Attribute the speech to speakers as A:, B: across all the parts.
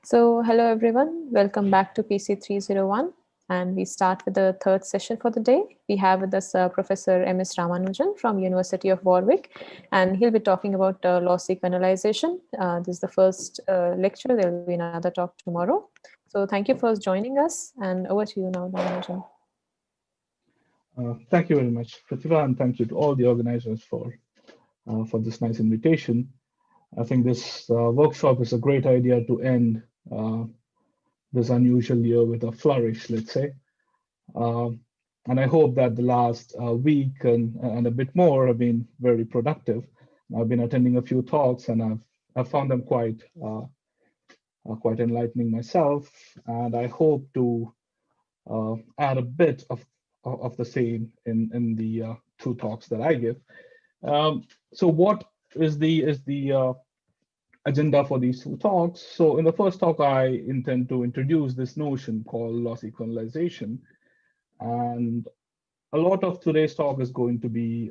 A: So hello everyone, welcome back to PC 301, and we start with the third session for the day. We have with us Professor M.S. Ramanujan from University of Warwick, and he'll be talking about Lossy Kernelization. This is the first lecture. There will be another talk tomorrow. So thank you for joining us, and over to you now, Ramanujan.
B: Thank you very much, Pratibha, and thank you to all the organizers for this nice invitation. I think this workshop is a great idea to end this unusual year with a flourish, let's say. And I hope that the last week and a bit more have been very productive. I've been attending a few talks, and I've found them quite enlightening myself. And I hope to add a bit of the same in the two talks that I give. So what is the agenda for these two talks? So in the first talk, I intend to introduce this notion called lossy kernelization. And a lot of today's talk is going to be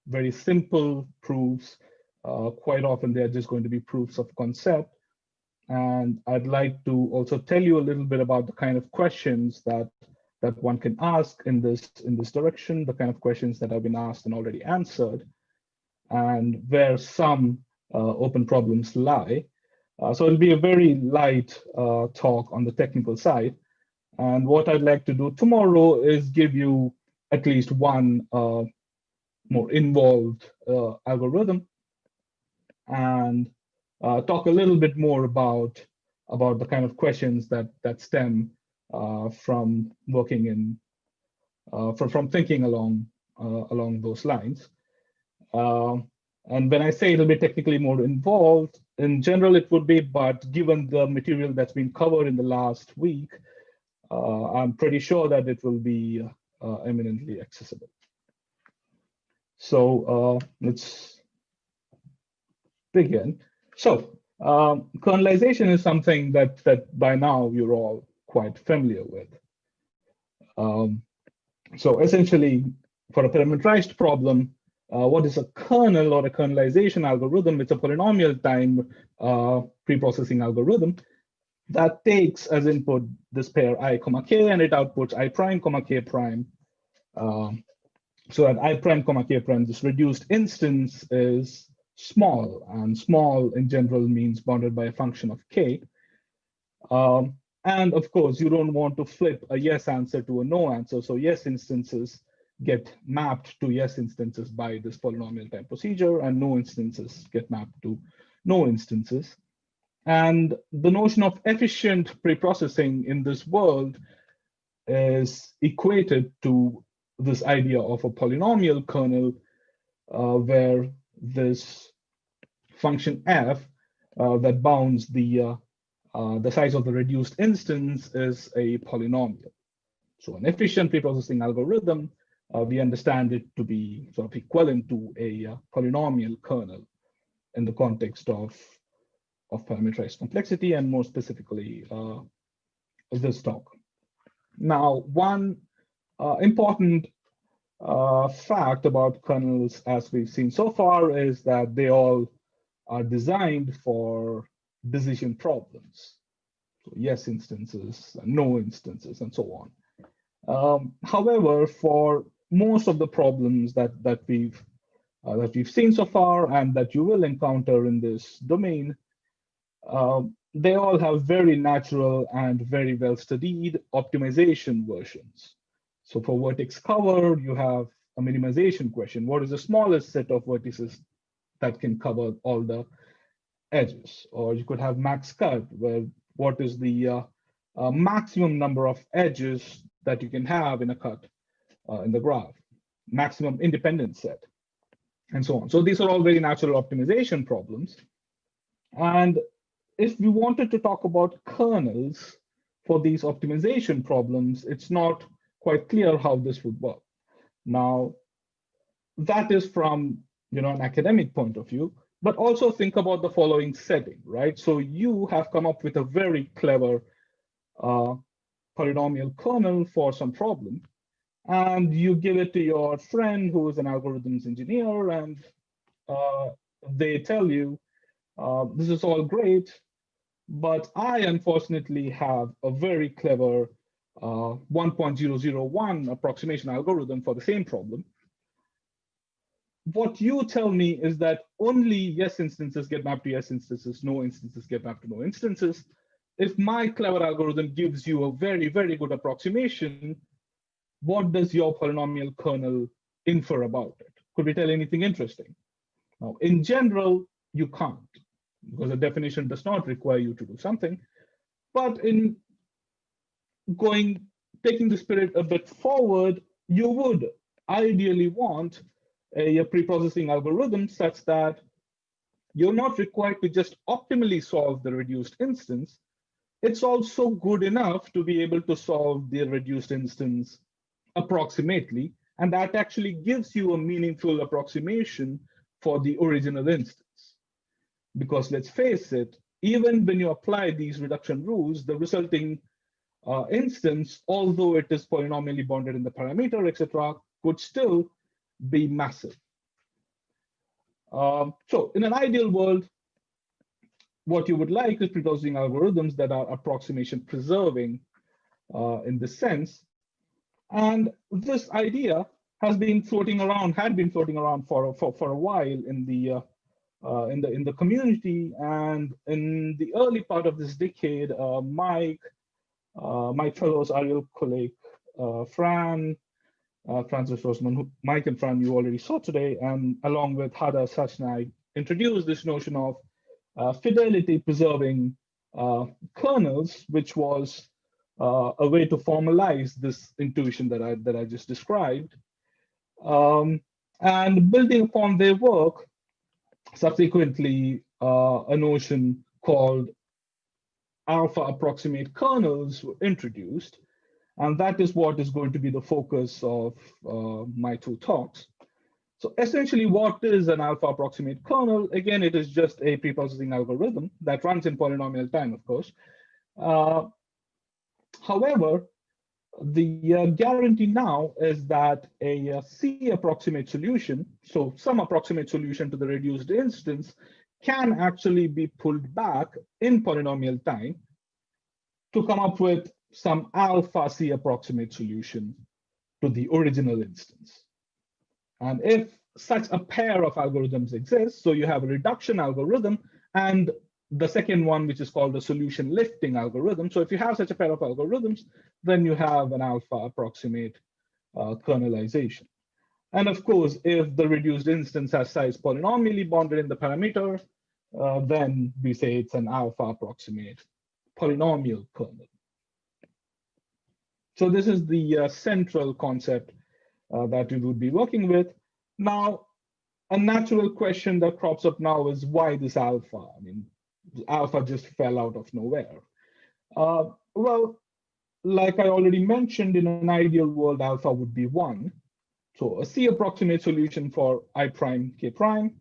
B: very simple proofs. Quite often, they're just going to be proofs of concept. And I'd like to also tell you a little bit about the kind of questions that one can ask in this direction, the kind of questions that have been asked and already answered, and where some open problems lie. So it'll be a very light talk on the technical side. And what I'd like to do tomorrow is give you at least one more involved algorithm and talk a little bit more about the kind of questions that stem from working in from thinking along those lines. And when I say it'll be technically more involved, in general it would be, but given the material that's been covered in the last week, I'm pretty sure that it will be eminently accessible. So let's begin. So kernelization is something that by now you're all quite familiar with. So essentially, for a parameterized problem, what is a kernel or a kernelization algorithm? It's a polynomial time preprocessing algorithm that takes as input this pair I, k, and it outputs I prime, k prime. So at I prime, k prime, this reduced instance is small, and small in general means bounded by a function of k. And of course, you don't want to flip a yes answer to a no answer. So yes instances get mapped to yes instances by this polynomial time procedure, and no instances get mapped to no instances. And the notion of efficient preprocessing in this world is equated to this idea of a polynomial kernel where this function f that bounds the size of the reduced instance is a polynomial. So an efficient preprocessing algorithm, we understand it to be sort of equivalent to a polynomial kernel in the context of parameterized complexity, and more specifically this talk. Now, one important fact about kernels, as we've seen so far, is that they all are designed for decision problems. So yes instances, no instances, and so on. However, for most of the problems that we've seen so far and that you will encounter in this domain, they all have very natural and very well studied optimization versions. So for vertex cover, you have a minimization question. What is the smallest set of vertices that can cover all the edges? Or you could have max cut, where what is the maximum number of edges that you can have in a cut in the graph, maximum independent set, and so on. So these are all very natural optimization problems. And if we wanted to talk about kernels for these optimization problems, it's not quite clear how this would work. Now, that is from an academic point of view, but also think about the following setting, right? So you have come up with a very clever polynomial kernel for some problem, and you give it to your friend who is an algorithms engineer, and they tell you, this is all great, But I unfortunately have a very clever 1.001 approximation algorithm for the same problem. What you tell me is that only yes instances get mapped to yes instances, no instances get mapped to no instances. If my clever algorithm gives you a very, very good approximation, what does your polynomial kernel infer about it? Could we tell anything interesting? Now, in general, you can't, because the definition does not require you to do something. But in taking the spirit a bit forward, you would ideally want a preprocessing algorithm such that you're not required to just optimally solve the reduced instance. It's also good enough to be able to solve the reduced instance approximately, and that actually gives you a meaningful approximation for the original instance. Because let's face it, even when you apply these reduction rules, the resulting instance, although it is polynomially bounded in the parameter, etc., could still be massive. So in an ideal world, what you would like is preprocessing algorithms that are approximation preserving in this sense. And this idea has been floating around, had been floating around for a while in the community. And in the early part of this decade, Mike fellows Ariel Kolek, Fran, Francis Rosman, Mike and Fran you already saw today, and along with Hada Sachnai, introduced this notion of fidelity preserving kernels, which was a way to formalize this intuition that I just described. And building upon their work, subsequently a notion called alpha approximate kernels were introduced. And that is what is going to be the focus of my two talks. So essentially, what is an alpha approximate kernel? Again, it is just a preprocessing algorithm that runs in polynomial time, of course. However, the guarantee now is that a C approximate solution, so some approximate solution to the reduced instance, can actually be pulled back in polynomial time to come up with some alpha C approximate solution to the original instance. And if such a pair of algorithms exists, so you have a reduction algorithm and the second one, which is called the solution lifting algorithm. So if you have such a pair of algorithms, then you have an alpha approximate kernelization. And of course, if the reduced instance has size polynomially bounded in the parameter, then we say it's an alpha approximate polynomial kernel. So this is the central concept that we would be working with. Now, a natural question that crops up now is why this alpha? I mean, alpha just fell out of nowhere. Well, like I already mentioned, in an ideal world, alpha would be 1. So a C approximate solution for I prime, K prime.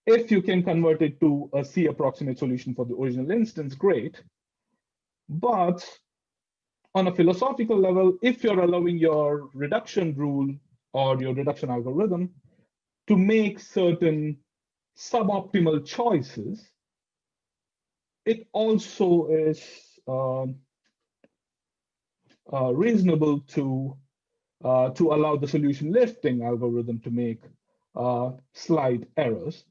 B: If you can convert it to a C approximate solution for the original instance, great. But on a philosophical level, if you're allowing your reduction rule or your reduction algorithm to make certain suboptimal choices, it also is reasonable to allow the solution lifting algorithm to make slight errors.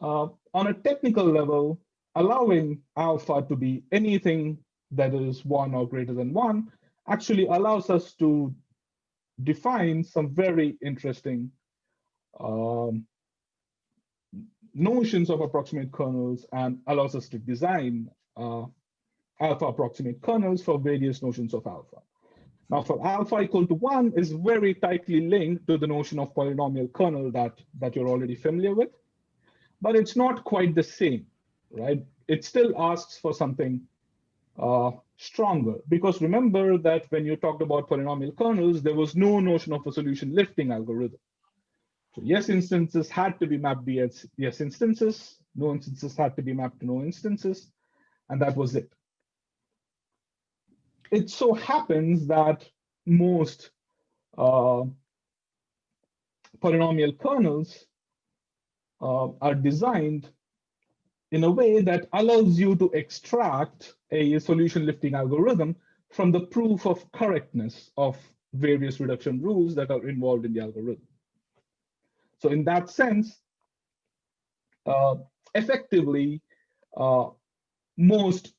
B: On a technical level, allowing alpha to be anything that is 1 or greater than 1 actually allows us to define some very interesting notions of approximate kernels and allows us to design alpha approximate kernels for various notions of alpha. Now, for alpha equal to 1 is very tightly linked to the notion of polynomial kernel that you're already familiar with, but it's not quite the same, right? It still asks for something stronger, because remember that when you talked about polynomial kernels, there was no notion of a solution lifting algorithm. So yes instances had to be mapped to yes instances, no instances had to be mapped to no instances, and that was it. It so happens that most polynomial kernels are designed in a way that allows you to extract a solution lifting algorithm from the proof of correctness of various reduction rules that are involved in the algorithm. So in that sense, effectively, most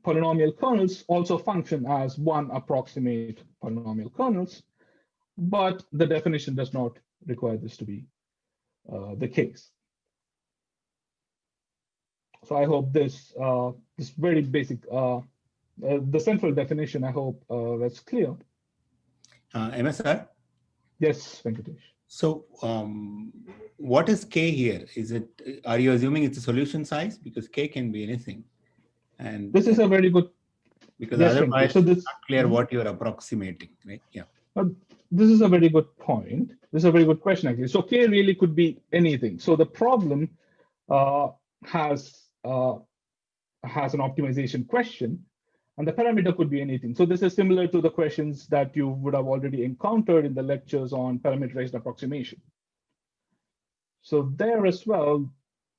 B: polynomial kernels also function as one approximate polynomial kernels, but the definition does not require this to be the case. So I hope this very basic, the central definition, I hope that's clear.
C: MSR?
B: Yes, Venkatesh.
C: So what is K here? Are you assuming it's a solution size? Because K can be anything. And
B: this is a very good,
C: because
B: yes,
C: otherwise
B: so this,
C: it's not clear what you're approximating, right? Yeah.
B: This is a very good point. This is a very good question, actually. So K really could be anything. So the problem has an optimization question, and the parameter could be anything. So this is similar to the questions that you would have already encountered in the lectures on parameterized approximation. So there as well,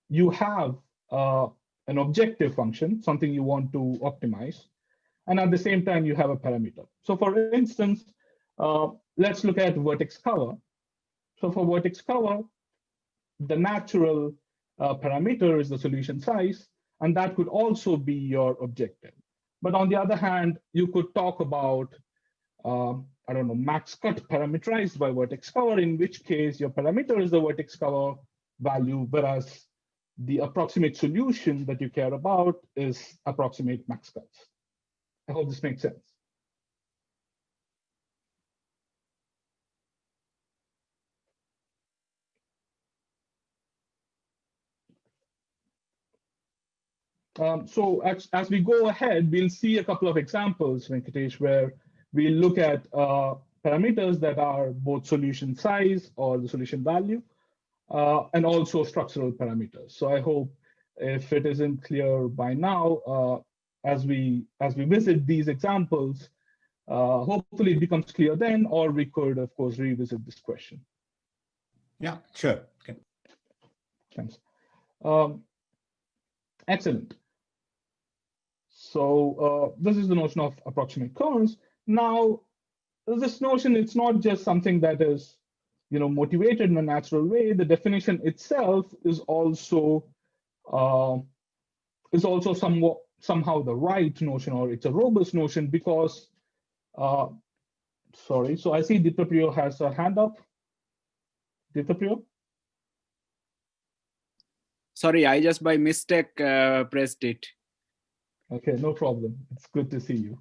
B: you have an objective function, something you want to optimize, and at the same time, you have a parameter. So for instance, let's look at vertex cover. So for vertex cover, the natural parameter is the solution size, and that could also be your objective. But on the other hand, you could talk about, I don't know, max cut parameterized by vertex cover, in which case your parameter is the vertex cover value, whereas the approximate solution that you care about is approximate max cuts. I hope this makes sense. So as we go ahead, we'll see a couple of examples, Venkatesh, where we look at parameters that are both solution size or the solution value, and also structural parameters. So I hope if it isn't clear by now, as we visit these examples, hopefully it becomes clear then, or we could, of course, revisit this question.
C: Yeah, sure. Okay.
B: Thanks. Excellent. So this is the notion of approximate kernels. Now, this notion, it's not just something that is, motivated in a natural way. The definition itself is also somehow the right notion, or it's a robust notion because, sorry, so I see Diprapriyo has a hand up. Diprapriyo?
D: Sorry, I just by mistake pressed it.
B: Okay, no problem. It's good to see you.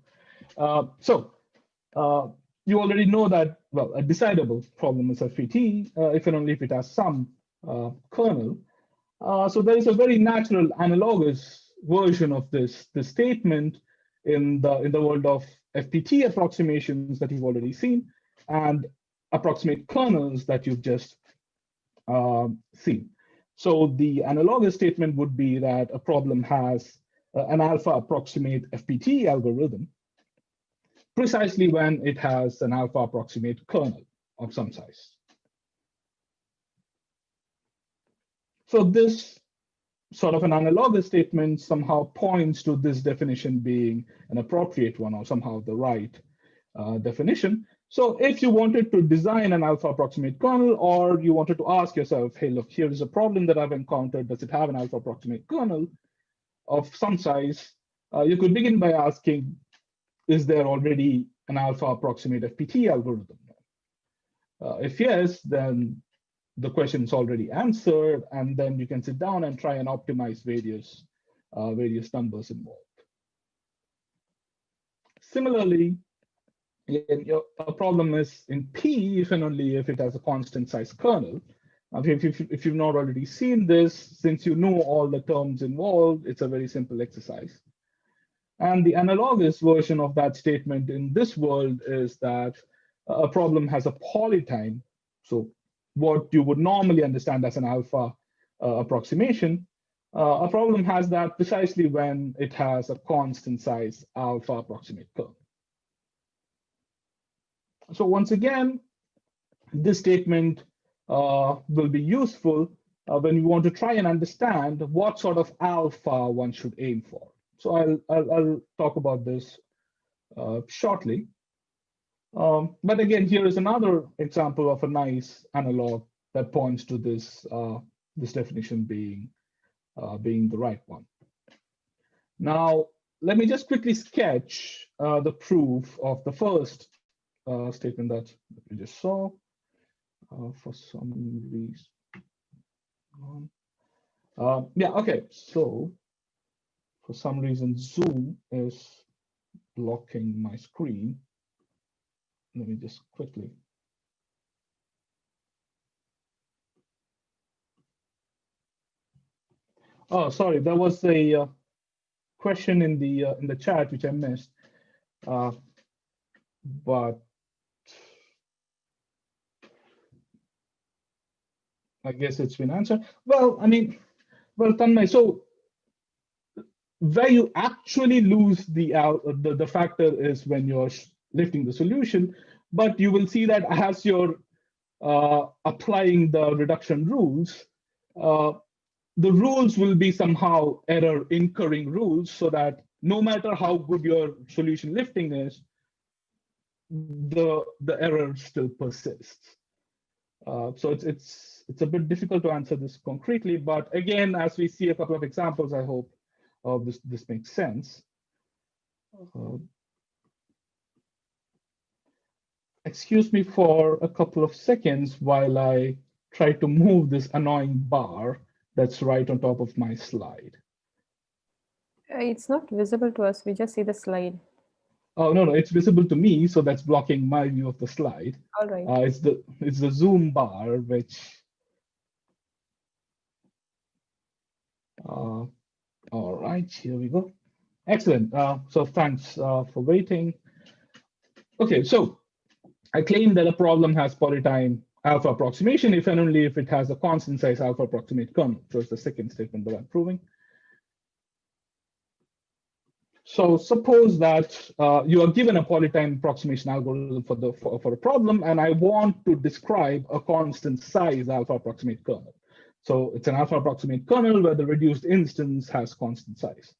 B: You already know that, well, a decidable problem is FPT, if and only if it has some kernel. So there is a very natural analogous version of this statement in the world of FPT approximations that you've already seen, and approximate kernels that you've just seen. So the analogous statement would be that a problem has an alpha approximate FPT algorithm precisely when it has an alpha approximate kernel of some size. So this sort of an analogous statement somehow points to this definition being an appropriate one, or somehow the right definition. So if you wanted to design an alpha approximate kernel, or you wanted to ask yourself, hey, look, here is a problem that I've encountered. Does it have an alpha approximate kernel of some size? You could begin by asking, is there already an alpha approximate FPT algorithm? If yes, then the question is already answered, and then you can sit down and try and optimize various numbers involved. Similarly, a problem is in P if and only if it has a constant size kernel. If you've not already seen this, since you know all the terms involved, it's a very simple exercise. And the analogous version of that statement in this world is that a problem has a polytime. So what you would normally understand as an alpha approximation, a problem has that precisely when it has a constant size alpha approximate kernel. So once again, this statement will be useful when we want to try and understand what sort of alpha one should aim for. So I'll talk about this shortly. But again, here is another example of a nice analog that points to this, this definition being the right one. Now, let me just quickly sketch the proof of the first statement that we just saw. For some reason. Yeah, okay, so for some reason, Zoom is blocking my screen. Let me just quickly. Oh, sorry, there was a question in the chat which I missed, but I guess it's been answered. Well, I mean, well, Tanmay, so where you actually lose the factor is when you're lifting the solution, but you will see that as you're applying the reduction rules, the rules will be somehow error incurring rules, so that no matter how good your solution lifting is, the error still persists. So it's a bit difficult to answer this concretely, but again, as we see a couple of examples, I hope this makes sense. Excuse me for a couple of seconds while I try to move this annoying bar that's right on top of my slide.
A: It's not visible to us. We just see the slide.
B: Oh, no, it's visible to me, so that's blocking my view of the slide.
A: All right.
B: It's the Zoom bar, which all right, here we go. Excellent. So thanks for waiting. Okay, so I claim that a problem has polytime alpha approximation if and only if it has a constant size alpha approximate kernel. So it's the second statement that I'm proving. So suppose that you are given a polytime approximation algorithm for a problem, and I want to describe a constant size alpha approximate kernel. So it's an alpha approximate kernel where the reduced instance has constant size.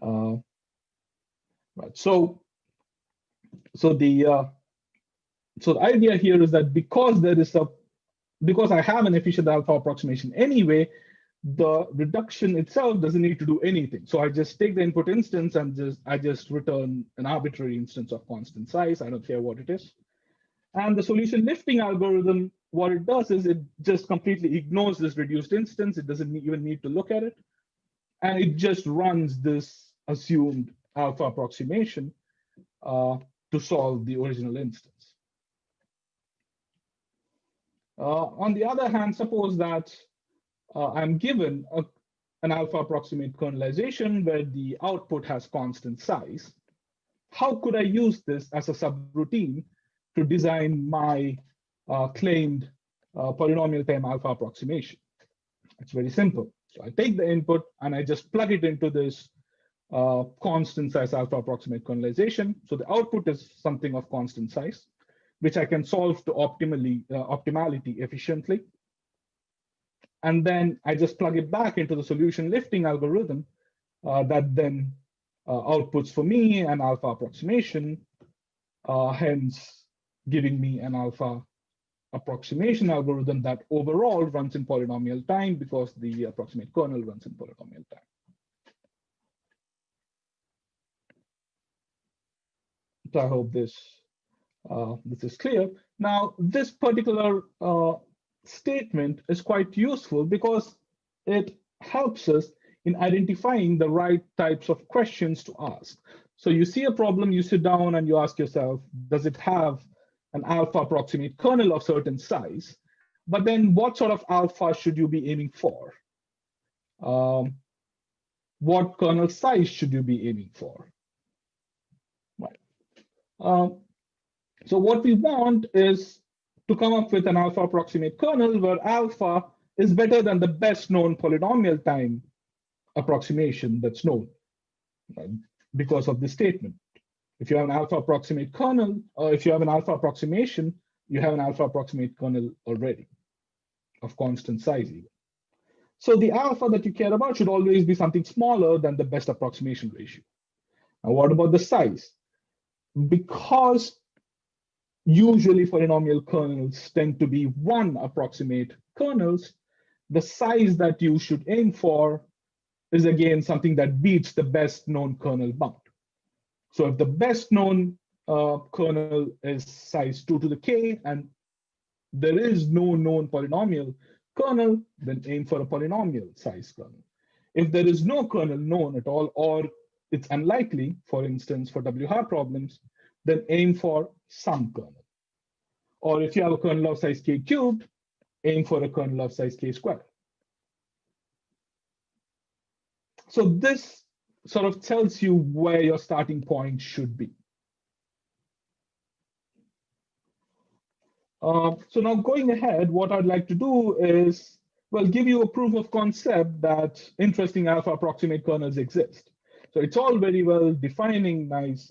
B: Right. So the idea here is that because I have an efficient alpha approximation anyway, the reduction itself doesn't need to do anything. So I just take the input instance and I just return an arbitrary instance of constant size. I don't care what it is. And the solution lifting algorithm, what it does is it just completely ignores this reduced instance. It doesn't even need to look at it. And it just runs this assumed alpha approximation to solve the original instance. On the other hand, suppose that I'm given an alpha approximate kernelization where the output has constant size. How could I use this as a subroutine to design my claimed polynomial time alpha approximation? It's very simple. So I take the input and I just plug it into this constant size alpha approximate kernelization. So the output is something of constant size, which I can solve to optimality efficiently. And then I just plug it back into the solution lifting algorithm that then outputs for me an alpha approximation, hence giving me an alpha approximation algorithm that overall runs in polynomial time because the approximate kernel runs in polynomial time. So I hope this is clear. Now, this particular statement is quite useful because it helps us in identifying the right types of questions to ask. So you see a problem, you sit down and you ask yourself, does it have an alpha approximate kernel of certain size? But then what sort of alpha should you be aiming for? What kernel size should you be aiming for? Right. So what we want is to come up with an alpha approximate kernel where alpha is better than the best known polynomial time approximation that's known, right? Because of this statement. If you have an alpha approximate kernel, or if you have an alpha approximation, you have an alpha approximate kernel already. of constant size even. So the alpha that you care about should always be something smaller than the best approximation ratio. Now, what about the size? Because usually polynomial kernels tend to be one approximate kernels, the size that you should aim for is again something that beats the best known kernel bound. So if the best known kernel is size 2 to the k and there is no known polynomial kernel, then aim for a polynomial size kernel. If there is no kernel known at all, or it's unlikely, for instance, for WR problems, then aim for some kernel. Or if you have a kernel of size k cubed, aim for a kernel of size k squared. So this sort of tells you where your starting point should be. So now going ahead, what I'd like to do is, well, give you a proof of concept that interesting alpha approximate kernels exist. So it's all very well defining nice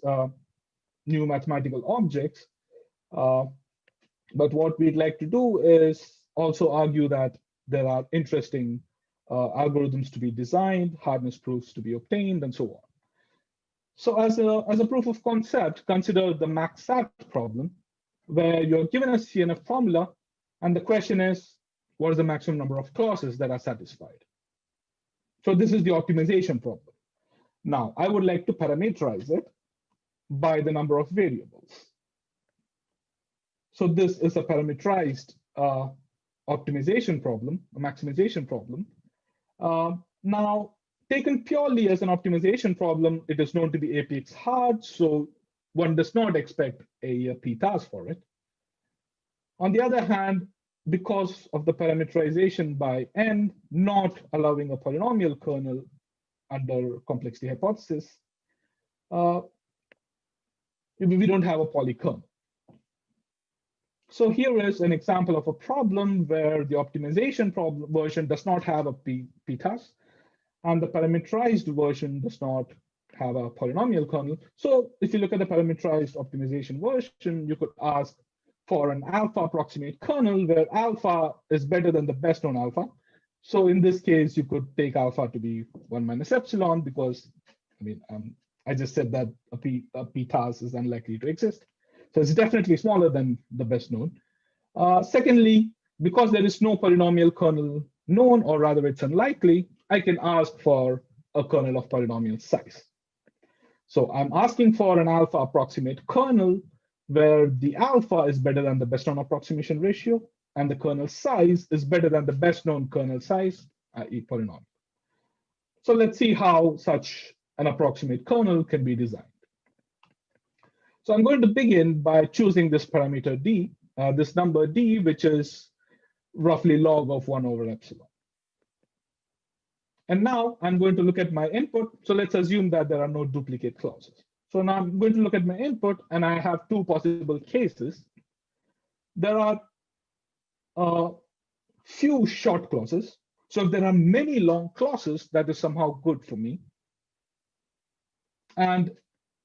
B: new mathematical objects, but what we'd like to do is also argue that there are interesting algorithms to be designed, hardness proofs to be obtained, and so on. So as a proof of concept, consider the max_sat problem, where you're given a CNF formula, and the question is, what is the maximum number of clauses that are satisfied? So this is the optimization problem. Now, I would like to parameterize it by the number of variables. So this is a parameterized optimization problem, a maximization problem. Now, taken purely as an optimization problem, it is known to be APX hard, so one does not expect a p-task for it. On the other hand, because of the parameterization by n not allowing a polynomial kernel under complexity hypothesis, we don't have a polykernel. So here is an example of a problem where the optimization version does not have a p-task, and the parameterized version does not have a polynomial kernel. So if you look at the parameterized optimization version, you could ask for an alpha approximate kernel where alpha is better than the best known alpha. So in this case, you could take alpha to be 1 minus epsilon because, I mean, I just said that a p-task is unlikely to exist. So it's definitely smaller than the best known. Secondly, because there is no polynomial kernel known, or rather it's unlikely, I can ask for a kernel of polynomial size. So I'm asking for an alpha approximate kernel where the alpha is better than the best known approximation ratio, and the kernel size is better than the best known kernel size, i.e. polynomial. So let's see how such an approximate kernel can be designed. So I'm going to begin by choosing this parameter d, this number d, which is roughly log of 1 over epsilon. And now I'm going to look at my input. So let's assume that there are no duplicate clauses. So now I'm going to look at my input, and I have two possible cases. There are few short clauses. So if there are many long clauses, that is somehow good for me. And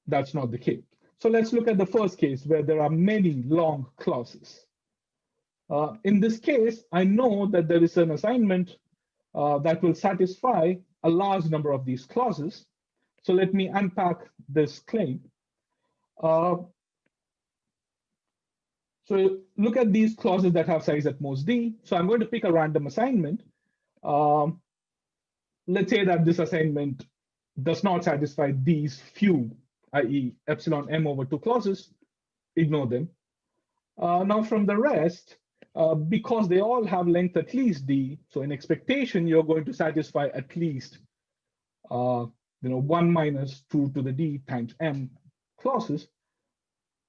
B: that's not the case. So let's look at the first case where there are many long clauses. In this case, I know that there is an assignment that will satisfy a large number of these clauses. So let me unpack this claim. So look at these clauses that have size at most d. So I'm going to pick a random assignment. Let's say that this assignment does not satisfy these few, i.e. epsilon m over 2 clauses. Ignore them. Now from the rest, because they all have length at least d, so in expectation, you're going to satisfy at least 1 minus 2 to the d times m clauses.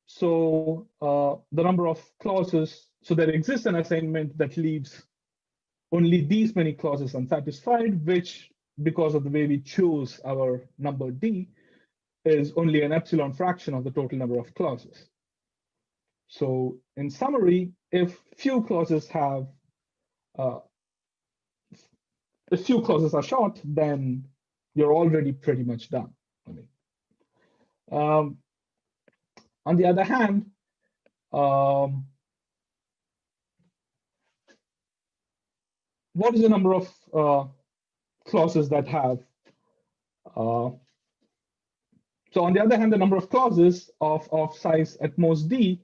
B: So the number of clauses, so there exists an assignment that leaves only these many clauses unsatisfied, which, because of the way we choose our number d, is only an epsilon fraction of the total number of clauses. So in summary, if few clauses have, if few clauses are short, then you're already pretty much done. I mean, on the other hand, what is the number of clauses that have so on the other hand, the number of clauses of size at most d,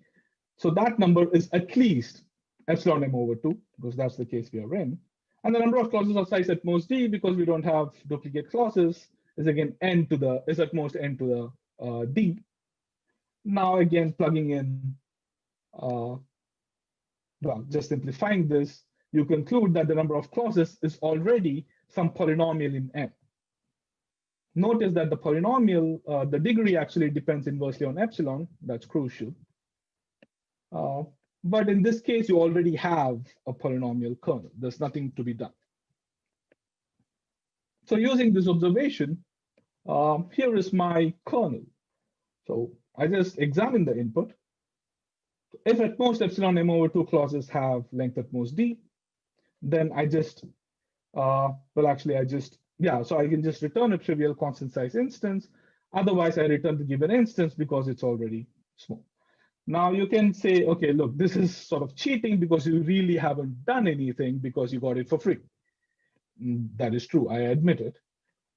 B: so that number is at least epsilon m over 2, because that's the case we are in. And the number of clauses of size at most d, because we don't have duplicate clauses, is again is at most n to the d. Now again, plugging in, well, just simplifying this, you conclude that the number of clauses is already some polynomial in n. Notice that the polynomial, the degree actually depends inversely on epsilon. That's crucial. But in this case, you already have a polynomial kernel. There's nothing to be done. So using this observation, here is my kernel. So I just examine the input. If at most epsilon m over 2 clauses have length at most d, then I just, well, actually, so I can just return a trivial constant size instance. Otherwise, I return the given instance because it's already small. Now you can say, okay, look, this is sort of cheating because you really haven't done anything because you got it for free. That is true, I admit it.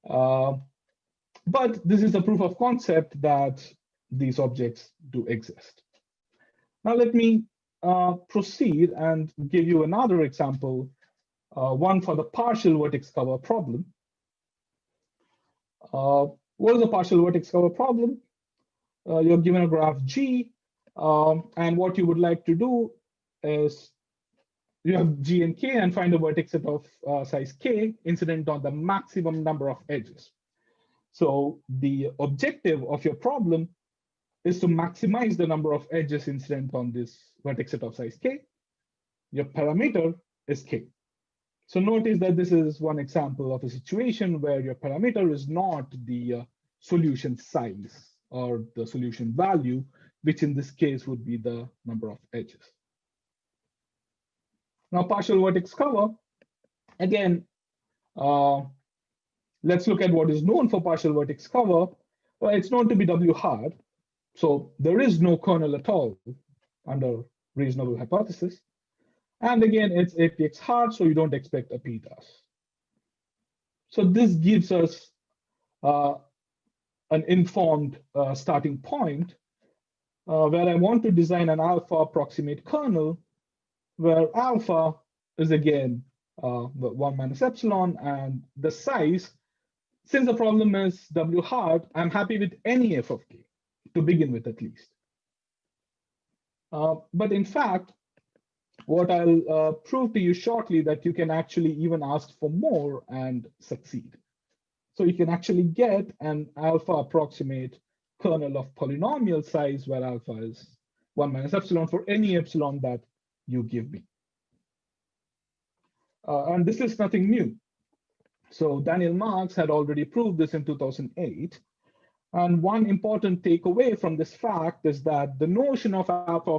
B: But this is a proof of concept that these objects do exist. Now let me proceed and give you another example, one for the partial vertex cover problem. What is a partial vertex cover problem? You're given a graph G, and what you would like to do is you have G and K and find a vertex set of size K incident on the maximum number of edges. So the objective of your problem is to maximize the number of edges incident on this vertex set of size K. Your parameter is K. So notice that this is one example of a situation where your parameter is not the solution size or the solution value, which in this case would be the number of edges. Now, partial vertex cover, again, let's look at what is known for partial vertex cover. Well, it's known to be W hard. So there is no kernel at all under reasonable hypothesis. And again, it's APX hard, so you don't expect a PDAS. So this gives us an informed starting point where I want to design an alpha approximate kernel where alpha is again 1 minus epsilon, and the size, since the problem is W hard, I'm happy with any f of k to begin with at least. But in fact, what I'll prove to you shortly that you can actually even ask for more and succeed. So you can actually get an alpha approximate kernel of polynomial size where alpha is 1 minus epsilon for any epsilon that you give me. And this is nothing new. So Daniel Marks had already proved this in 2008. And one important takeaway from this fact is that the notion of alpha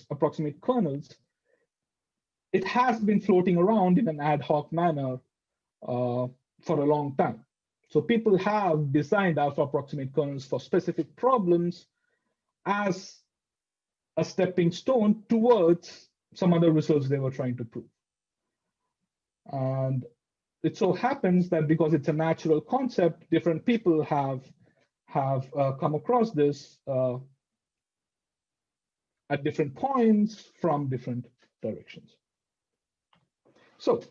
B: approximate kernels, it has been floating around in an ad hoc manner for a long time. So people have designed alpha approximate kernels for specific problems as a stepping stone towards some other results they were trying to prove. And it so happens that because it's a natural concept, different people have come across this at different points from different directions. So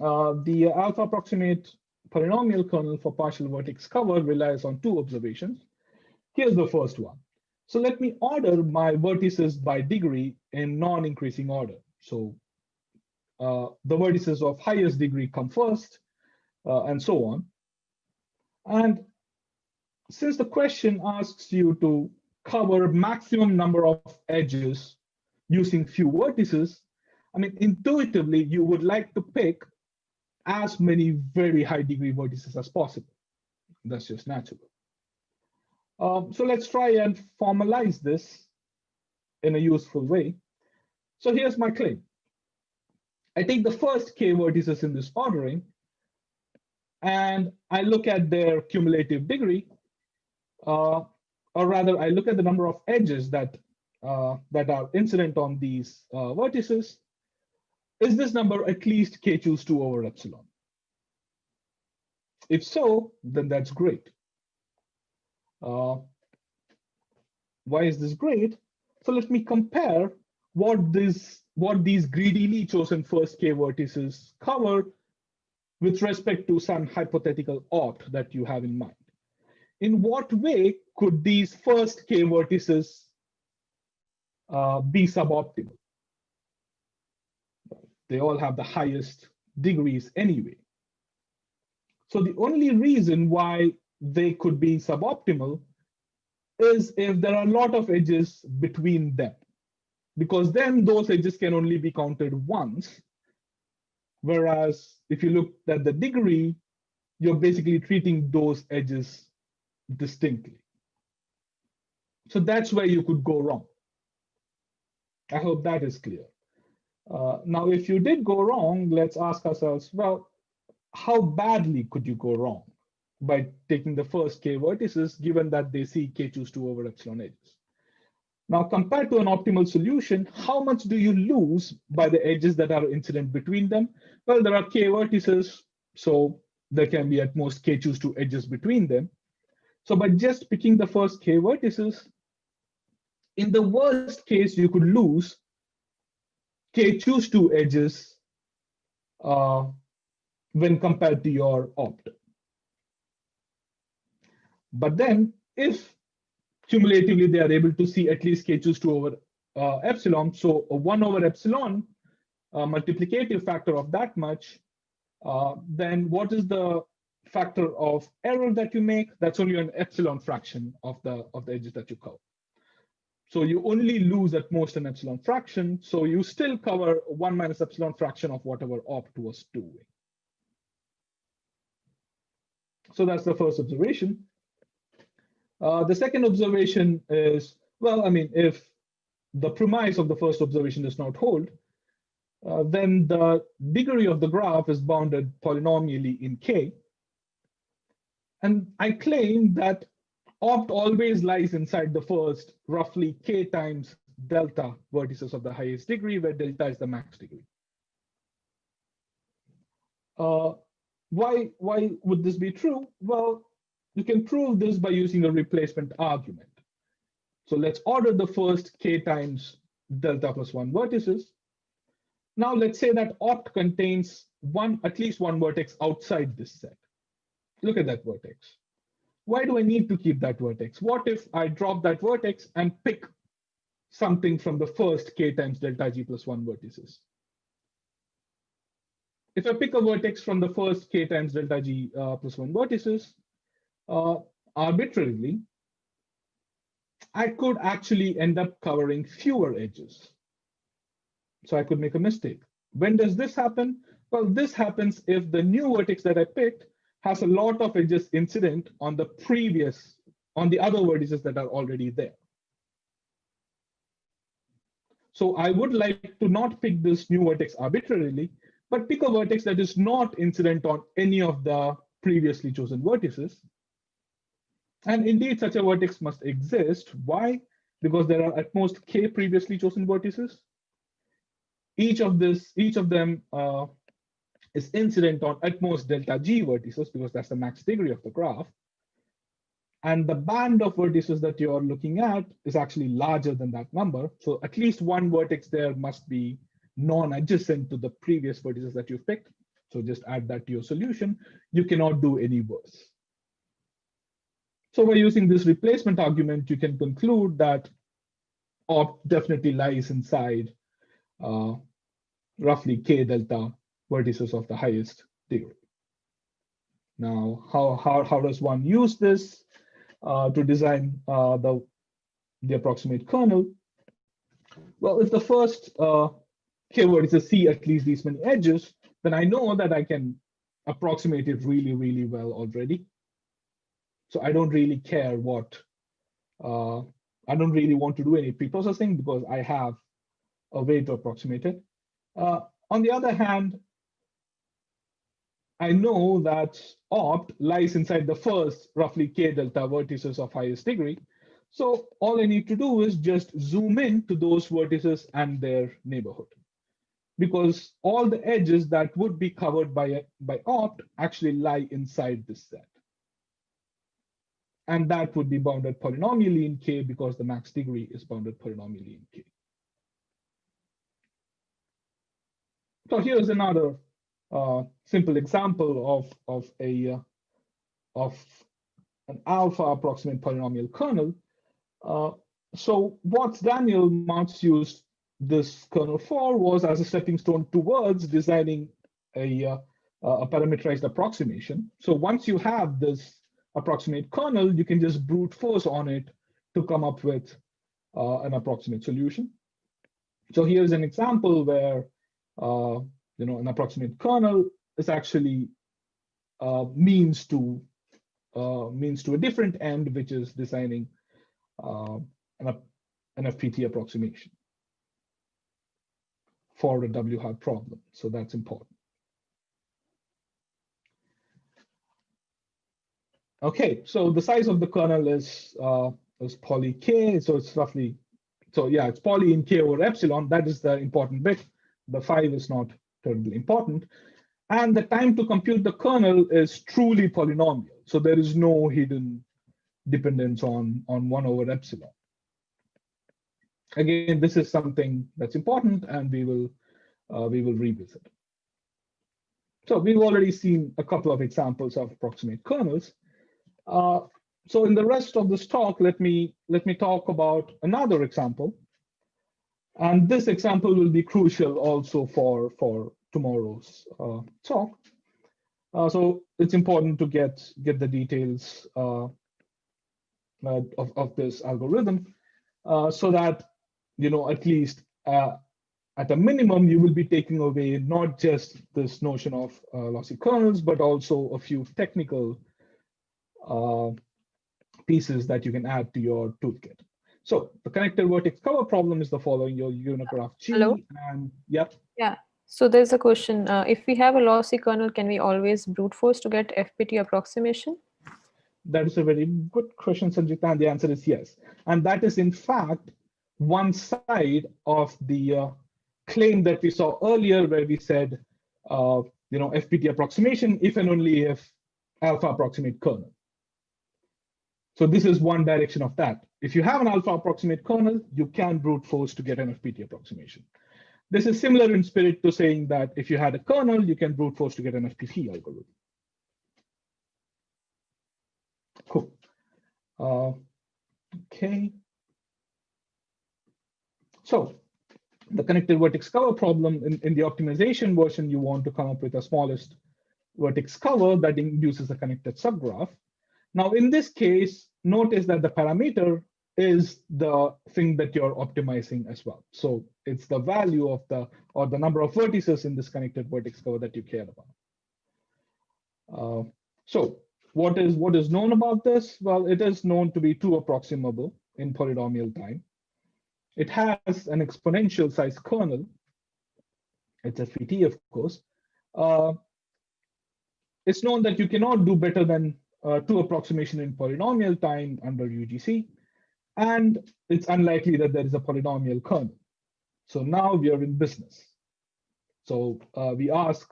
B: the alpha approximate polynomial kernel for partial vertex cover relies on two observations. Here's the first one. So let me order my vertices by degree in non-increasing order. So the vertices of highest degree come first, and so on. And since the question asks you to cover maximum number of edges using few vertices, I mean, intuitively, you would like to pick as many very high degree vertices as possible. That's just natural. So let's try and formalize this in a useful way. So here's my claim. I take the first k vertices in this ordering, and I look at their cumulative degree, or rather, I look at the number of edges that are incident on these vertices. is this number at least k choose 2 over epsilon? If so, then that's great. Why is this great? So let me compare what these greedily chosen first k vertices cover with respect to some hypothetical opt that you have in mind. In what way could these first k vertices be suboptimal? They all have the highest degrees anyway. So the only reason why they could be suboptimal is if there are a lot of edges between them, because then those edges can only be counted once. Whereas if you look at the degree, you're basically treating those edges distinctly. So that's where you could go wrong. I hope that is clear. Now, if you did go wrong, let's ask ourselves, well, how badly could you go wrong by taking the first k vertices, given that they see k choose 2 over epsilon edges? Now, compared to an optimal solution, how much do you lose by the edges that are incident between them? Well, there are k vertices, so there can be at most k choose 2 edges between them. So by just picking the first k vertices, in the worst case, you could lose k choose 2 edges when compared to your opt. But then if cumulatively they are able to see at least k choose 2 over epsilon, so a 1 over epsilon multiplicative factor of that much, then what is the factor of error that you make? That's only an epsilon fraction of the edges that you cover. So you only lose at most an epsilon fraction. So you still cover 1 minus epsilon fraction of whatever opt was doing. So that's the first observation. The second observation is, well, I mean, if the premise of the first observation does not hold, then the degree of the graph is bounded polynomially in k. And I claim that opt always lies inside the first roughly k times delta vertices of the highest degree, where delta is the max degree. Why would this be true? Well, you can prove this by using a replacement argument. So let's order the first k times delta plus 1 vertices. Now let's say that opt contains at least one vertex outside this set. Look at that vertex. Why do I need to keep that vertex? What if I drop that vertex and pick something from the first k times delta g plus 1 vertices? If I pick a vertex from the first k times delta g plus 1 vertices arbitrarily, I could actually end up covering fewer edges. So I could make a mistake. When does this happen? Well, this happens if the new vertex that I picked has a lot of edges incident on the other vertices that are already there. So I would like to not pick this new vertex arbitrarily, but pick a vertex that is not incident on any of the previously chosen vertices. And indeed, such a vertex must exist. Why? Because there are at most k previously chosen vertices. Each of them is incident on at most delta g vertices, because that's the max degree of the graph. And the band of vertices that you're looking at is actually larger than that number. So at least one vertex there must be non-adjacent to the previous vertices that you've picked. So just add that to your solution. You cannot do any worse. So by using this replacement argument, you can conclude that opt definitely lies inside roughly k delta vertices of the highest degree. Now, how does one use this to design the approximate kernel? Well, if the first k vertices see at least these many edges, then I know that I can approximate it really, really well already. So I don't really care I don't really want to do any pre-processing because I have a way to approximate it. On the other hand, I know that opt lies inside the first roughly k delta vertices of highest degree. So all I need to do is just zoom in to those vertices and their neighborhood. because all the edges that would be covered by opt actually lie inside this set. And that would be bounded polynomially in K because the max degree is bounded polynomially in K. So here's another simple example of an alpha approximate polynomial kernel. So what Daniel Marx used this kernel for was as a stepping stone towards designing a parameterized approximation. So once you have this approximate kernel, you can just brute force on it to come up with an approximate solution. So here's an example where an approximate kernel is actually means to a different end, which is designing an FPT approximation for a W-hat problem. So that's important. Okay, so the size of the kernel is poly K, so it's roughly, it's poly in K over epsilon. That is the important bit. The 5 is not terribly important. And the time to compute the kernel is truly polynomial. So there is no hidden dependence on 1 over epsilon. Again, this is something that's important, and we will revisit. So we've already seen a couple of examples of approximate kernels. So in the rest of this talk, let me talk about another example. And this example will be crucial also for tomorrow's talk. So it's important to get the details of this algorithm so that, at least at a minimum, you will be taking away not just this notion of lossy kernels, but also a few technical pieces that you can add to your toolkit. So the connected vertex cover problem is the following: your unigraph G.
A: Hello?
B: And yep.
A: Yeah. So there's a question. If we have a lossy kernel, can we always brute force to get FPT approximation?
B: That is a very good question, Sanjita, and the answer is yes. And that is, in fact, one side of the claim that we saw earlier, where we said, FPT approximation if and only if alpha approximate kernel. So this is one direction of that. If you have an alpha approximate kernel, you can brute force to get an FPT approximation. This is similar in spirit to saying that if you had a kernel, you can brute force to get an FPT algorithm. Cool. Okay. So the connected vertex cover problem, in the optimization version, you want to come up with the smallest vertex cover that induces a connected subgraph. Now, in this case, notice that the parameter is the thing that you're optimizing as well. So it's the value of the number of vertices in this connected vertex cover that you care about. So what is known about this? Well, it is known to be too approximable in polynomial time. It has an exponential size kernel. It's FPT, of course. It's known that you cannot do better than 2 approximation in polynomial time under UGC. And it's unlikely that there is a polynomial kernel. So now we are in business. So we ask,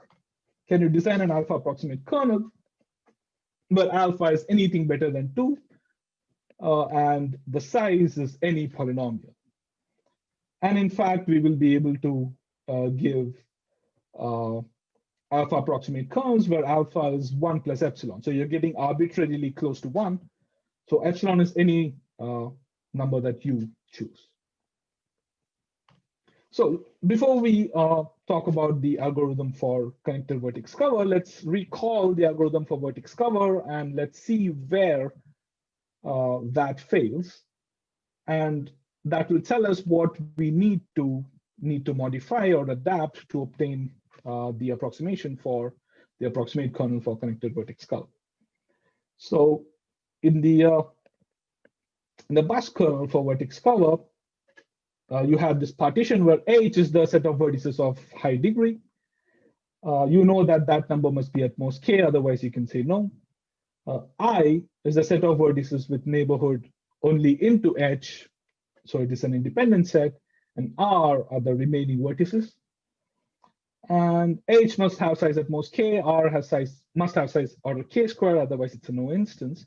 B: can you design an alpha approximate kernel where alpha is anything better than 2, and the size is any polynomial? And in fact, we will be able to give alpha approximate kernels where alpha is 1 plus epsilon. So you're getting arbitrarily close to 1. So epsilon is any number that you choose. So before we talk about the algorithm for connected vertex cover, let's recall the algorithm for vertex cover and let's see where that fails. And that will tell us what we need to modify or adapt to obtain the approximation for the approximate kernel for connected vertex cover. So in the bus kernel for vertex cover, you have this partition where H is the set of vertices of high degree. You know that number must be at most K, otherwise you can say no. I is a set of vertices with neighborhood only into H, so it is an independent set, and R are the remaining vertices. And H must have size at most K, R must have size order K squared, otherwise it's a no instance.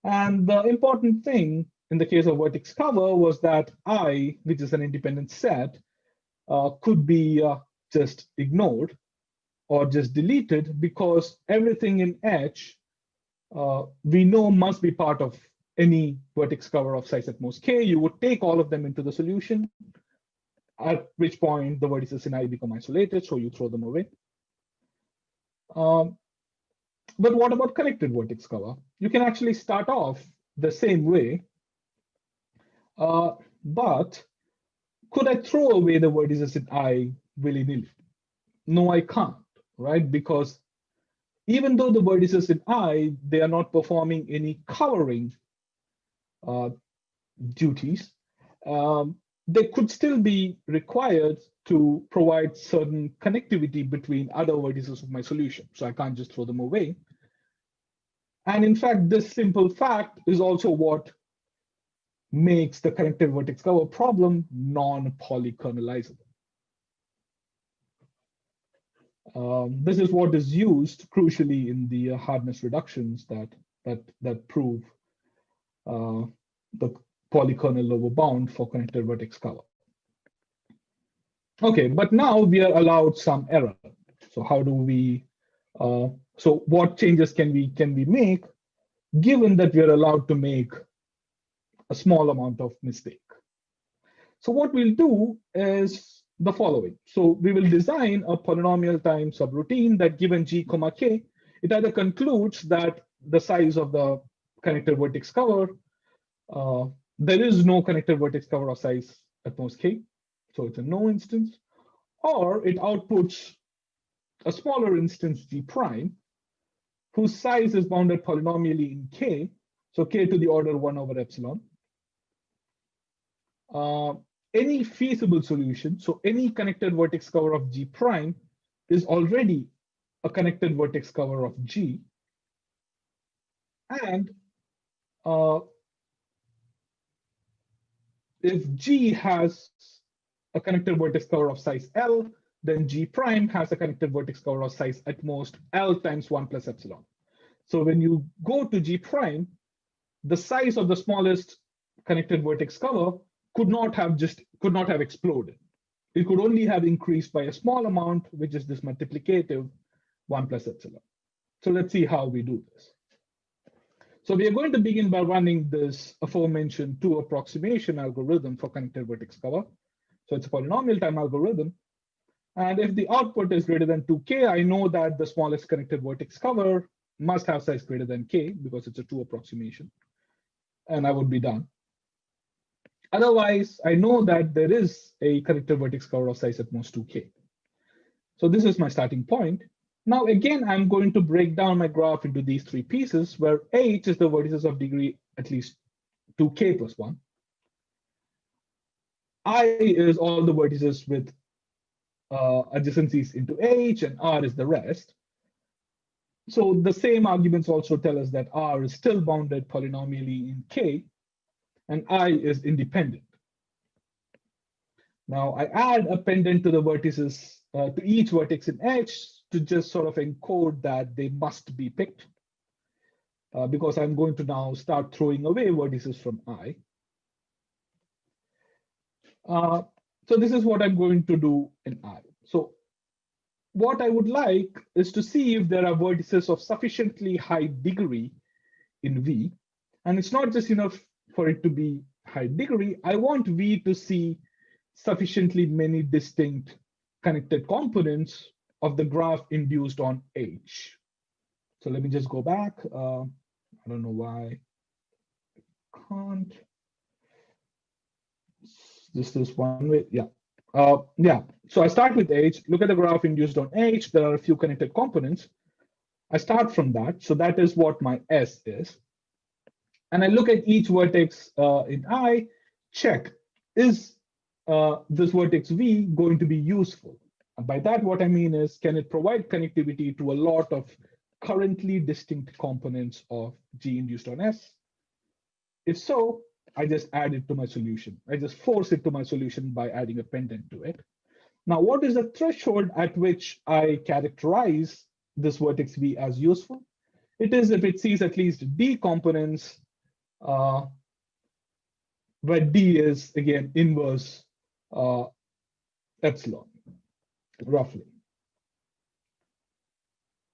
B: And the important thing in the case of vertex cover was that I, which is an independent set, could be just ignored or just deleted because everything in H we know must be part of any vertex cover of size at most K. You would take all of them into the solution, at which point the vertices in I become isolated, so you throw them away. But what about connected vertex cover? You can actually start off the same way, but could I throw away the vertices in I willy-nilly? No, I can't, right? Because even though the vertices in I, they are not performing any covering duties, they could still be required to provide certain connectivity between other vertices of my solution. So I can't just throw them away. And in fact, this simple fact is also what makes the connected vertex cover problem non-polykernelizable. This is what is used crucially in the hardness reductions that prove the polykernel over bound for connected vertex cover. Okay, but now we are allowed some error. So how do we? So what changes can we make, given that we are allowed to make a small amount of mistake? So what we'll do is the following. So we will design a polynomial time subroutine that given g comma k, it either concludes that the size of the connected vertex cover, there is no connected vertex cover of size at most k, so it's a no instance, or it outputs a smaller instance g prime, whose size is bounded polynomially in k, so k to the order 1 over epsilon. Any feasible solution, so any connected vertex cover of G prime is already a connected vertex cover of G. And if G has a connected vertex cover of size L, then G prime has a connected vertex cover of size at most L times 1 plus epsilon. So when you go to G prime, the size of the smallest connected vertex cover could not have exploded. It could only have increased by a small amount, which is this multiplicative 1 plus epsilon. So let's see how we do this. So we are going to begin by running this aforementioned 2 approximation algorithm for connected vertex cover. So it's a polynomial time algorithm. And if the output is greater than 2k, I know that the smallest connected vertex cover must have size greater than k because it's a 2 approximation. And I would be done. Otherwise, I know that there is a connected vertex cover of size at most 2k. So this is my starting point. Now, again, I'm going to break down my graph into these 3 pieces where h is the vertices of degree at least 2k plus 1. I is all the vertices with adjacencies into h, and r is the rest. So the same arguments also tell us that r is still bounded polynomially in k, and I is independent. Now I add a pendant to the vertices, to each vertex in H to just sort of encode that they must be picked, because I'm going to now start throwing away vertices from I. So this is what I'm going to do in I. So what I would like is to see if there are vertices of sufficiently high degree in V. And it's not just enough for it to be high degree. I want V to see sufficiently many distinct connected components of the graph induced on H. So let me just go back. I don't know why I can't. Just this one way, yeah. Yeah, so I start with H, look at the graph induced on H, there are a few connected components. I start from that, so that is what my S is. And I look at each vertex in I, check, is this vertex V going to be useful? And by that, what I mean is, can it provide connectivity to a lot of currently distinct components of G induced on S? If so, I just add it to my solution. I just force it to my solution by adding a pendant to it. Now, what is the threshold at which I characterize this vertex V as useful? It is if it sees at least D components, where D is, again, inverse epsilon, roughly.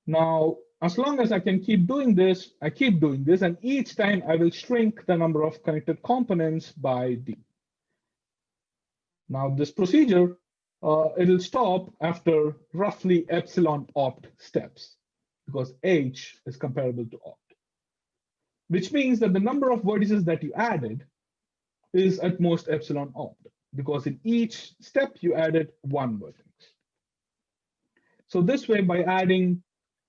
B: Now, as long as I can keep doing this, I keep doing this, and each time I will shrink the number of connected components by D. Now, this procedure, it'll stop after roughly epsilon opt steps, because H is comparable to opt, which means that the number of vertices that you added is at most epsilon opt, because in each step you added one vertex. So this way, by adding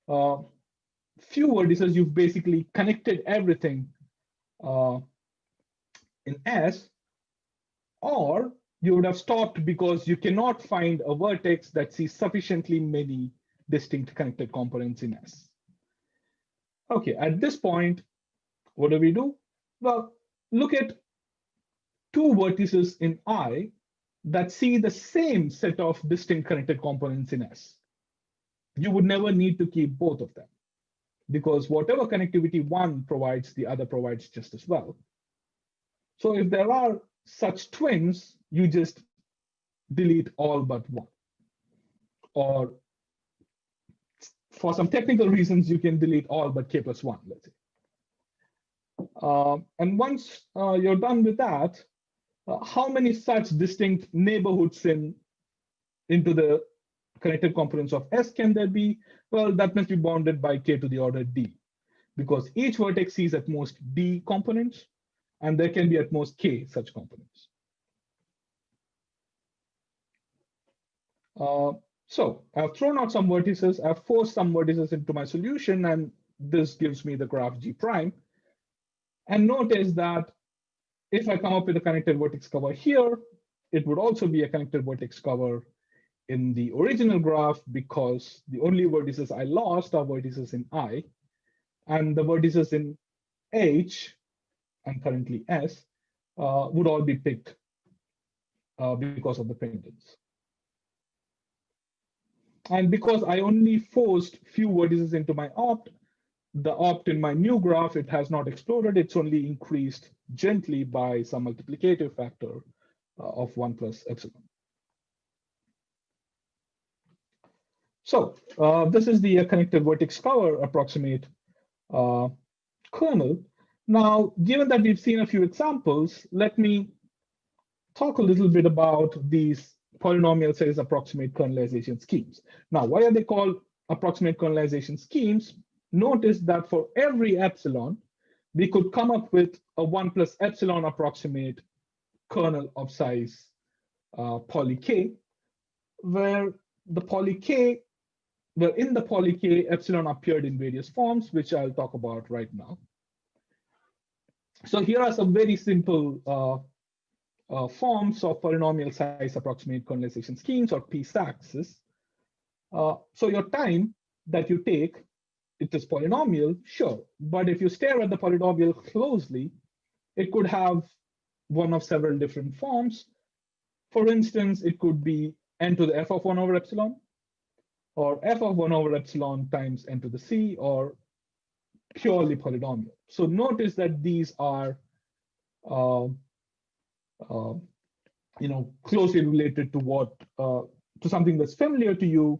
B: few vertices, you've basically connected everything in S, or you would have stopped because you cannot find a vertex that sees sufficiently many distinct connected components in S. Okay, at this point, what do we do? Well, look at two vertices in I that see the same set of distinct connected components in S. You would never need to keep both of them, because whatever connectivity one provides, the other provides just as well. So if there are such twins, you just delete all but one. Or for some technical reasons, you can delete all but k plus one, let's say. And once you're done with that, how many such distinct neighborhoods into the connected components of S can there be? Well, that must be bounded by k to the order d, because each vertex sees at most d components, and there can be at most k such components. So I've thrown out some vertices, I've forced some vertices into my solution, and this gives me the graph G prime. And notice that if I come up with a connected vertex cover here, it would also be a connected vertex cover in the original graph, because the only vertices I lost are vertices in I, and the vertices in H and currently S would all be picked because of the pendants. And because I only forced few vertices into my opt, the opt in my new graph, it has not exploded, it's only increased gently by some multiplicative factor of 1 plus epsilon. So this is the connected vertex cover approximate kernel. Now, given that we've seen a few examples, let me talk a little bit about these polynomial size approximate kernelization schemes. Now, why are they called approximate kernelization schemes? Notice that for every epsilon, we could come up with a 1 plus epsilon approximate kernel of size poly k, where the poly k, where in the poly k, epsilon appeared in various forms, which I'll talk about right now. So here are some very simple forms of polynomial size approximate kernelization schemes, or PSACs. So your time that you take, it is polynomial, sure, but if you stare at the polynomial closely, it could have one of several different forms. For instance, it could be n to the f of 1 over epsilon, or f of 1 over epsilon times n to the c, or purely polynomial. So notice that these are closely related to to something that's familiar to you,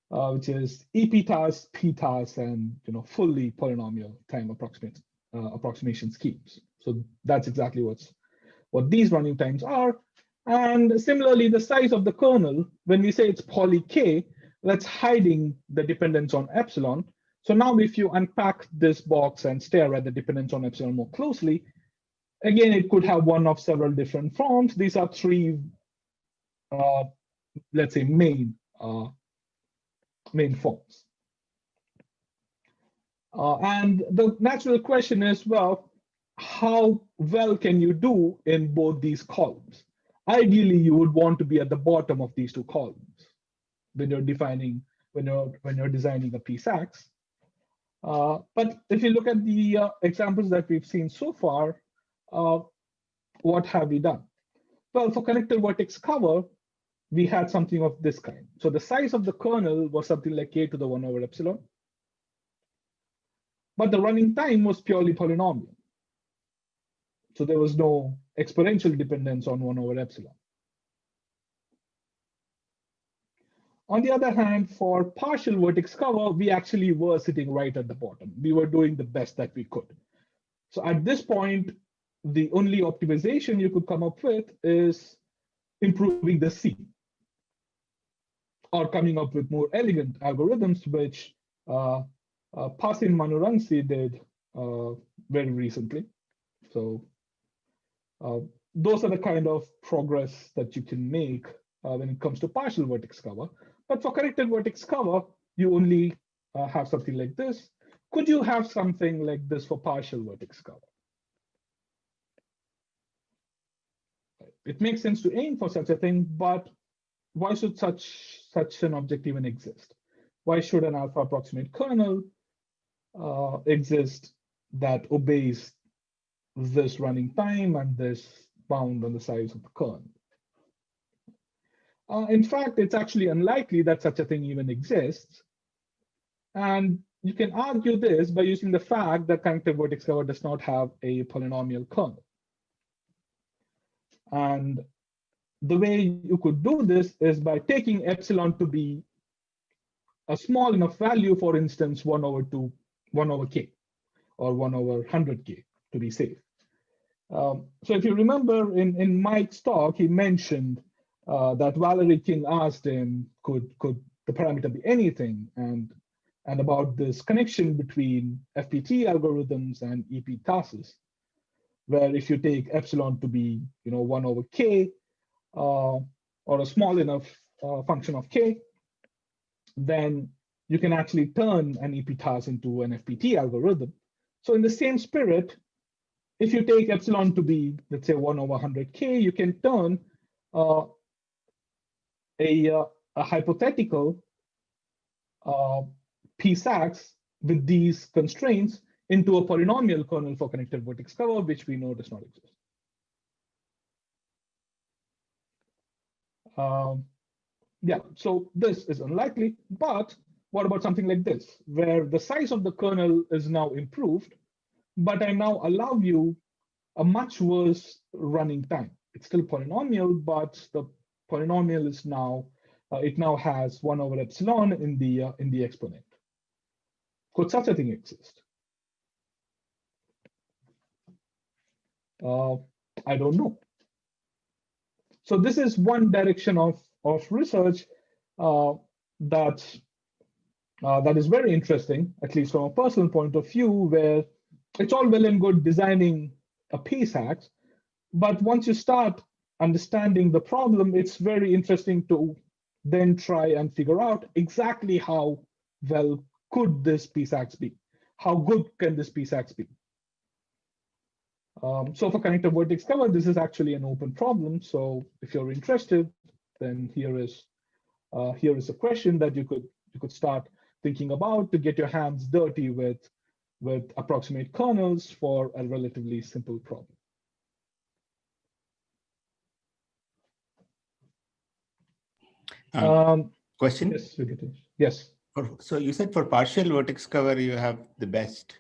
B: which is epitas, pitas, and fully polynomial time approximation schemes. So that's exactly what these running times are. And similarly, the size of the kernel, when we say it's poly k, that's hiding the dependence on epsilon. So now if you unpack this box and stare at the dependence on epsilon more closely, again, it could have one of several different forms. These are three, let's say, main forms. And the natural question is, well, how well can you do in both these columns? Ideally, you would want to be at the bottom of these two columns when you're designing a PSACs. But if you look at the examples that we've seen so far, what have we done? Well, for connected vertex cover, we had something of this kind. So the size of the kernel was something like k to the 1 over epsilon. But the running time was purely polynomial. So there was no exponential dependence on 1 over epsilon. On the other hand, for partial vertex cover, we actually were sitting right at the bottom. We were doing the best that we could. So at this point, the only optimization you could come up with is improving the C, or coming up with more elegant algorithms, which Pasim Manuransi did very recently. So those are the kind of progress that you can make when it comes to partial vertex cover. But for connected vertex cover, you only have something like this. Could you have something like this for partial vertex cover? It makes sense to aim for such a thing, but why should such an object even exist? Why should an alpha approximate kernel exist that obeys this running time and this bound on the size of the kernel? In fact, it's actually unlikely that such a thing even exists. And you can argue this by using the fact that connected vertex cover does not have a polynomial kernel. And the way you could do this is by taking epsilon to be a small enough value, for instance, 1 over k, or 1 over 100k to be safe. So if you remember in Mike's talk, he mentioned that Valerie King asked him, could the parameter be anything? And about this connection between FPT algorithms and EP tasks, where if you take epsilon to be 1 over k, or a small enough function of k, then you can actually turn an EP task into an FPT algorithm. So in the same spirit, if you take epsilon to be, let's say, 1 over 100k, you can turn a hypothetical PSAX with these constraints into a polynomial kernel for connected vertex cover, which we know does not exist. Yeah, so this is unlikely, but what about something like this, where the size of the kernel is now improved, but I now allow you a much worse running time. It's still polynomial, but the polynomial is now, it now has 1 over epsilon in the exponent. Could such a thing exist? I don't know. So this is one direction of research that is very interesting, at least from a personal point of view, where it's all well and good designing a PSAX, but once you start understanding the problem, it's very interesting to then try and figure out exactly how well could this PSAX be? How good can this PSAX be? So for connected vertex cover, this is actually an open problem. So if you're interested, then here is a question that you could start thinking about to get your hands dirty with approximate kernels for a relatively simple problem.
C: Question?
B: Yes, Venkatesh. Yes.
C: So you said for partial vertex cover, you have the best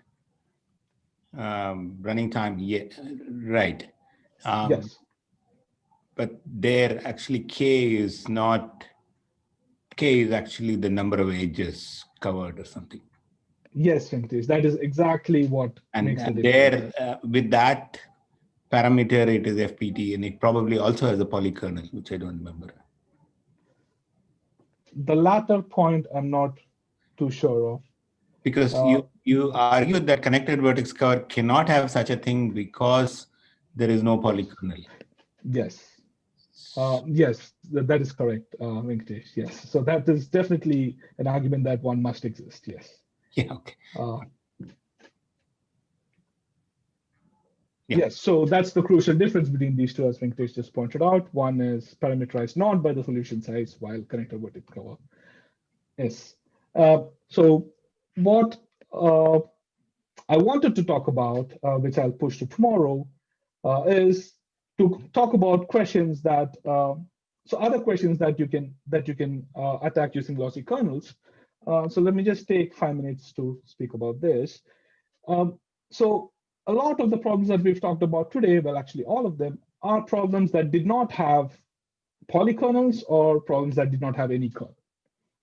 C: running time. Yeah, right.
B: Yes.
C: But there actually K is actually the number of edges covered or something.
B: Yes, Venkatesh, that is exactly what makes the
C: difference. There, with that parameter, it is FPT, and it probably also has a polykernel, which I don't remember.
B: The latter point, I'm not too sure of.
C: Because you argued that connected vertex cover cannot have such a thing because there is no polykernel.
B: Yes. Yes, that is correct, Venkatesh. Yes. So that is definitely an argument that one must exist. Yes.
C: Yeah. Okay.
B: Yeah. Yes. So that's the crucial difference between these two, as Venkatesh just pointed out. One is parameterized not by the solution size, while connected vertex cover. Yes. So what I wanted to talk about, which I'll push to tomorrow, is to talk about questions that So other questions that you can attack using lossy kernels. So let me just take 5 minutes to speak about this. So a lot of the problems that we've talked about today, well, actually all of them, are problems that did not have polykernels or problems that did not have any kernel.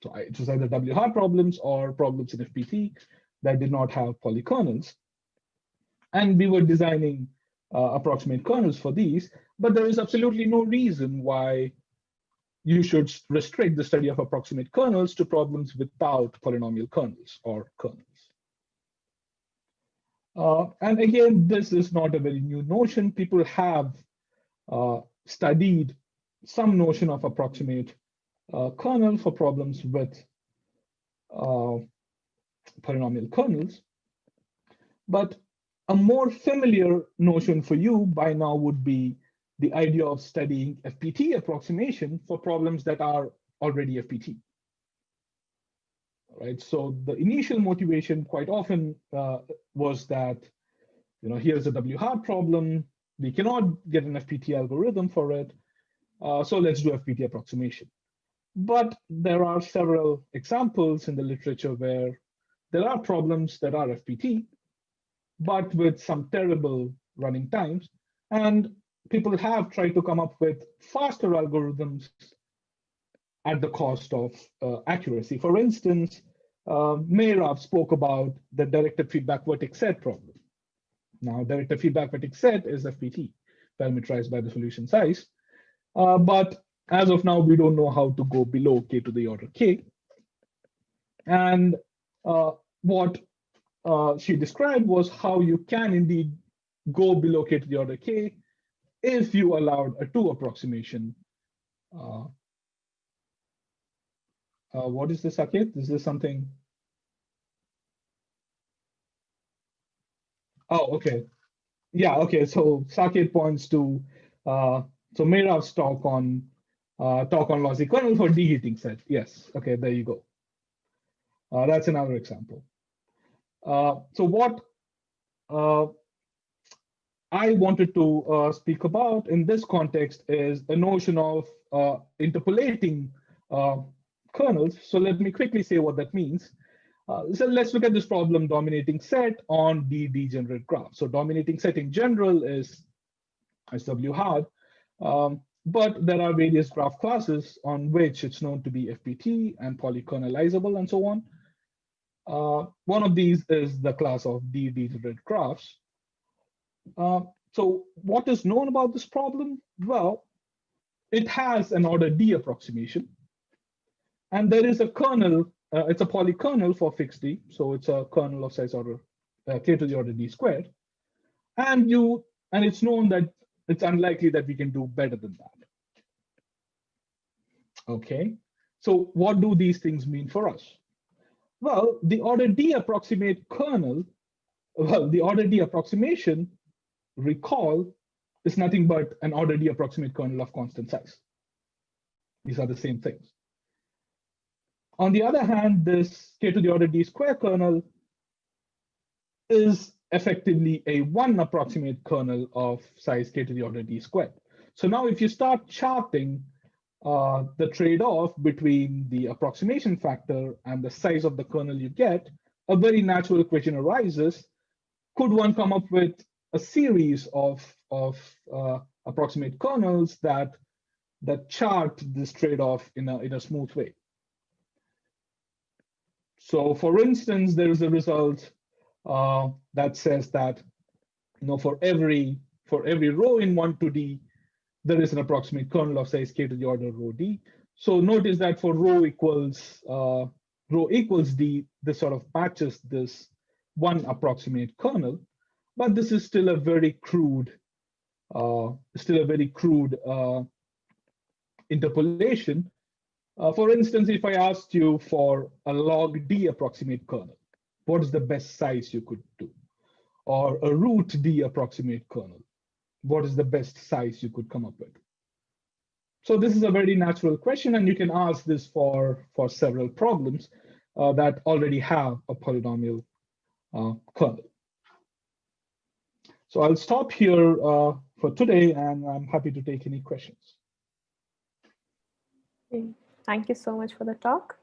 B: So it was either W-hard problems or problems in FPT that did not have polykernels. And we were designing approximate kernels for these, but there is absolutely no reason why you should restrict the study of approximate kernels to problems without polynomial kernels or kernels. And again, this is not a very new notion. People have studied some notion of approximate kernel for problems with polynomial kernels. But a more familiar notion for you by now would be the idea of studying FPT approximation for problems that are already FPT. Right. So the initial motivation quite often was that, here's a W-hard problem. We cannot get an FPT algorithm for it. So let's do FPT approximation. But there are several examples in the literature where there are problems that are FPT, but with some terrible running times. And people have tried to come up with faster algorithms at the cost of accuracy. For instance, Meirav spoke about the directed feedback vertex set problem. Now, directed feedback vertex set is FPT, parameterized by the solution size. But as of now, we don't know how to go below k to the order k. And what she described was how you can indeed go below k to the order k if you allowed a 2 approximation. What is this, Saket? Is this something? Oh, okay. Yeah, okay. So Saket points to so Meirav's talk on lossy kernel for deheating set. Yes. Okay, there you go. That's another example. So what I wanted to speak about in this context is the notion of interpolating kernels. So let me quickly say what that means. So let's look at this problem, dominating set on the degenerate graph. So dominating set in general is W-hard, but there are various graph classes on which it's known to be FPT and polykernelizable and so on. One of these is the class of degenerate graphs. So what is known about this problem? Well, it has an order D approximation. And there is a kernel, it's a polykernel for fixed D. So it's a kernel of size order k to the order D squared. And it's known that it's unlikely that we can do better than that. Okay, so what do these things mean for us? Well, the order D approximate kernel, the order D approximation, recall, is nothing but an order D approximate kernel of constant size. These are the same things. On the other hand, this k to the order D square kernel is effectively a 1 approximate kernel of size k to the order D squared. So now if you start charting the trade-off between the approximation factor and the size of the kernel you get, a very natural question arises. Could one come up with a series of approximate kernels that chart this trade-off in a smooth way? So for instance, there is a result that says that for every row in 1 to D, there is an approximate kernel of size k to the order rho D. So notice that for rho equals D, this sort of matches this 1 approximate kernel, but this is still a very crude interpolation. For instance, if I asked you for a log D approximate kernel, what is the best size you could do? Or a root D approximate kernel, what is the best size you could come up with? So this is a very natural question, and you can ask this for several problems that already have a polynomial kernel. So I'll stop here for today, and I'm happy to take any questions.
A: Okay. Thank you so much for the talk.